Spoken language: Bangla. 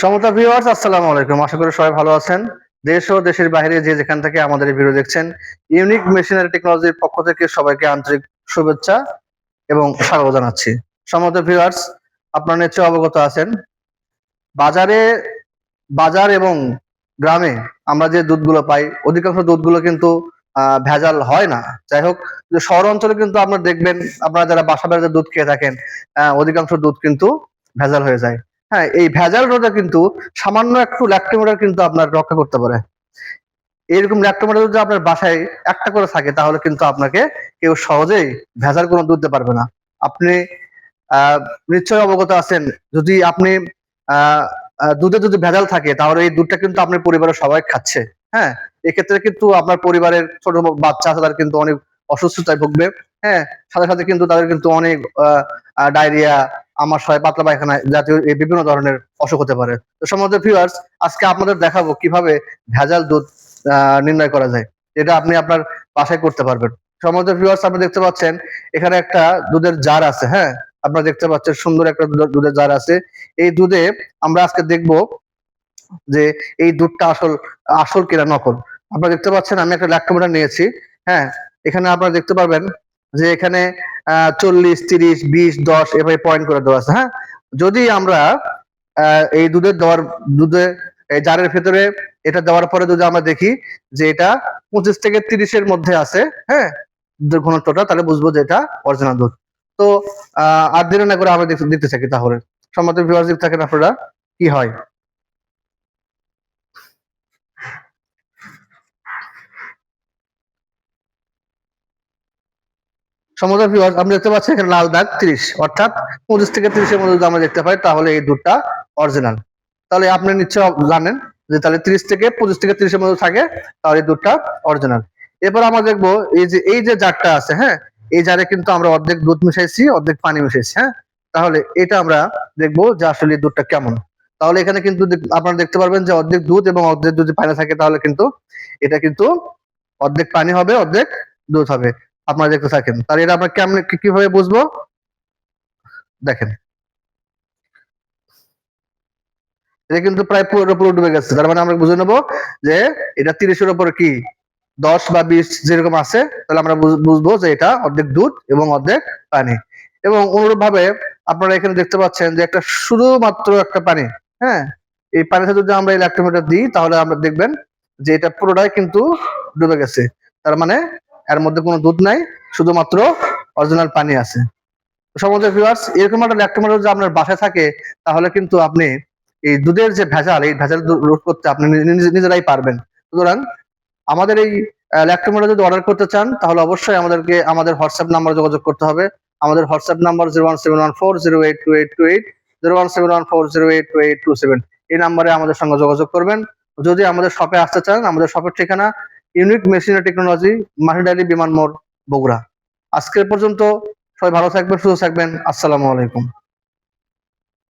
সমতা ভিউয়ার্স, আসসালামু আলাইকুম। আশা করি সবাই ভালো আছেন। দেশ ও দেশের বাইরে যে যেখান থেকে আমাদের এই ভিডিও দেখছেন, ইউনিক মেশিনারি টেকনোলজির পক্ষ থেকে সবাইকে আন্তরিক শুভেচ্ছা এবং স্বাগত জানাচ্ছি। সমতা ভিউয়ার্স, আপনারা নিশ্চয়ই অবগত আছেন, বাজারে বাজার এবং গ্রামে আমরা যে দুধগুলো পাই, অধিকাংশ দুধগুলো কিন্তু ভেজাল হয় না। যাই হোক, শহর অঞ্চলে কিন্তু আপনারা দেখবেন, আপনারা যারা বাসা বাড়িতে দুধ খেয়ে থাকেন, অধিকাংশ দুধ কিন্তু ভেজাল হয়ে যায়। হ্যাঁ, এই ভেজাল রোধে কিন্তু সামান্য একটু ল্যাক্টোমিটার কিন্তু আপনার রক্ষা করতে পারে। এরকম ল্যাক্টোমিটার যদি আপনার বাসায় একটা করে থাকে, তাহলে কিন্তু আপনাকে কেউ সহজেই ভেজাল কোনো দুধ দিতে পারবে না। আপনি আহ নিশ্চয়ই অবগত আছেন, যদি আপনি আহ দুধে যদি ভেজাল থাকে, তাহলে এই দুধটা কিন্তু আপনার পরিবারের সবাই খাচ্ছে। হ্যাঁ, এক্ষেত্রে কিন্তু আপনার পরিবারের ছোট বাচ্চা আছে, তারা কিন্তু অনেক অসুস্থতায় ভুগবে। হ্যাঁ, সাথে সাথে কিন্তু তাদের কিন্তু অনেক ডায়রিয়া, আমাশয়, পাতলা পায়খানা জাতীয় এই বিভিন্ন ধরনের অসুখ হতে পারে। তো সম্মানিত ভিউয়ার্স, আজকে আপনাদের দেখাবো কিভাবে ভেজাল দুধ নির্ণয় করা যায়, যেটা আপনি আপনার বাসায় করতে পারবেন। সম্মানিত ভিউয়ার্স, আপনি দেখতে পাচ্ছেন এখানে একটা দুধের জার আছে। হ্যাঁ, আপনারা দেখতে পাচ্ছেন সুন্দর একটা দুধের জার আছে। এই দুধে আমরা আজকে দেখব যে এই দুধটা আসল আসল কিনা নকল। আপনারা দেখতে পাচ্ছেন আমি একটা ল্যাক্টোমিটার নিয়েছি। হ্যাঁ, এখানে আপনারা দেখতে পারবেন যে এখানে 40, 30, 20, 10 এভাবে পয়েন্ট করে দেওয়া আছে। হ্যাঁ, যদি আমরা এই দুধে এই জারের ভেতরে এটা দেওয়ার পরে যদি আমরা দেখি যে এটা 25 থেকে 30 এর মধ্যে আছে, হ্যাঁ, দুধের ঘনত্বটা, তাহলে বুঝবো যে এটা অরিজিনাল দুধ। তো আর দেরি না করে আমরা দেখতে থাকি তাহলে। সম্মত ভিউয়ার্স, দেখতে থাকেন আপনারা কি হয়। সমুদ্র ভিউয়ার্স, আপনি দেখতে পাচ্ছেন এখানে লাল দাগ 30, অর্থাৎ 25 থেকে 30 এর মধ্যে যদি আমরা দেখতে পাই, তাহলে এই দুধটা অরিজিনাল। তাহলে আপনি নিশ্চয় জানেন যে তাহলে 30 থেকে 25 থেকে 30 এর মধ্যে থাকে, তাহলে এই দুধটা অরিজিনাল। এরপর আমরা দেখবো এই যে জারটা আছে, হ্যাঁ, এই জারে কিন্তু আমরা অর্ধেক দুধ মিশাইছি, অর্ধেক পানি মিশাইছি। হ্যাঁ, তাহলে এটা আমরা দেখবো যে আসলে দুধটা কেমন। তাহলে এখানে কিন্তু আপনারা দেখতে পারবেন যে অর্ধেক দুধ এবং অর্ধেক যদি পানি থাকে, তাহলে কিন্তু এটা কিন্তু অর্ধেক পানি হবে, অর্ধেক দুধ হবে। আপনারা দেখতে থাকেন। তাহলে এটা আমরা কেমন কিভাবে বুঝবো, দেখেন। এটা কিন্তু প্রায় পুরো ডুবে গেছে। তার মানে আমরা বুঝে নেবো যে এটা 30-এর উপরে কি 10 বা 20 যেরকম আছে, তাহলে আমরা বুঝবো যে এটা অর্ধেক দুধ এবং অর্ধেক পানি। এবং অনুরূপ ভাবে আপনারা এখানে দেখতে পাচ্ছেন যে একটা শুধুমাত্র একটা পানি। হ্যাঁ, এই পানিতে যদি আমরা এই ল্যাক্টোমিটার দিই, তাহলে আমরা দেখবেন যে এটা পুরোটাই কিন্তু ডুবে গেছে। তার মানে এর মধ্যে কোনো দুধ নাই, শুধুমাত্র অরিজিনাল পানি আছে। সম্মানিত ভিউয়ার্স, এরকম একটা ল্যাক্টোমিটার যদি আপনার বাসায় থাকে, তাহলে কিন্তু আপনি এই দুধের যে ভেজাল, এই ভেজাল রোধ করতে আপনি নিজেরাই পারবেন। সুতরাং আমাদের এই ল্যাক্টোমিটার যদি অর্ডার করতে চান, তাহলে অবশ্যই আমাদের হোয়াটসঅ্যাপ নাম্বার যোগাযোগ করতে হবে। আমাদের হোয়াটসঅ্যাপ নাম্বার 01714082828, 01714082827। এই নাম্বারে আমাদের সঙ্গে যোগাযোগ করবেন। যদি আমাদের শপে আসতে চান, আমাদের শপের ঠিকানা ইউনিক মেশিনারি টেকনোলজি, মাহিডালি, বিমান মোড়, বগুড়া। আজকের পর্যন্ত সবাই ভালো থাকবেন, সুস্থ থাকবেন। আসসালামু আলাইকুম।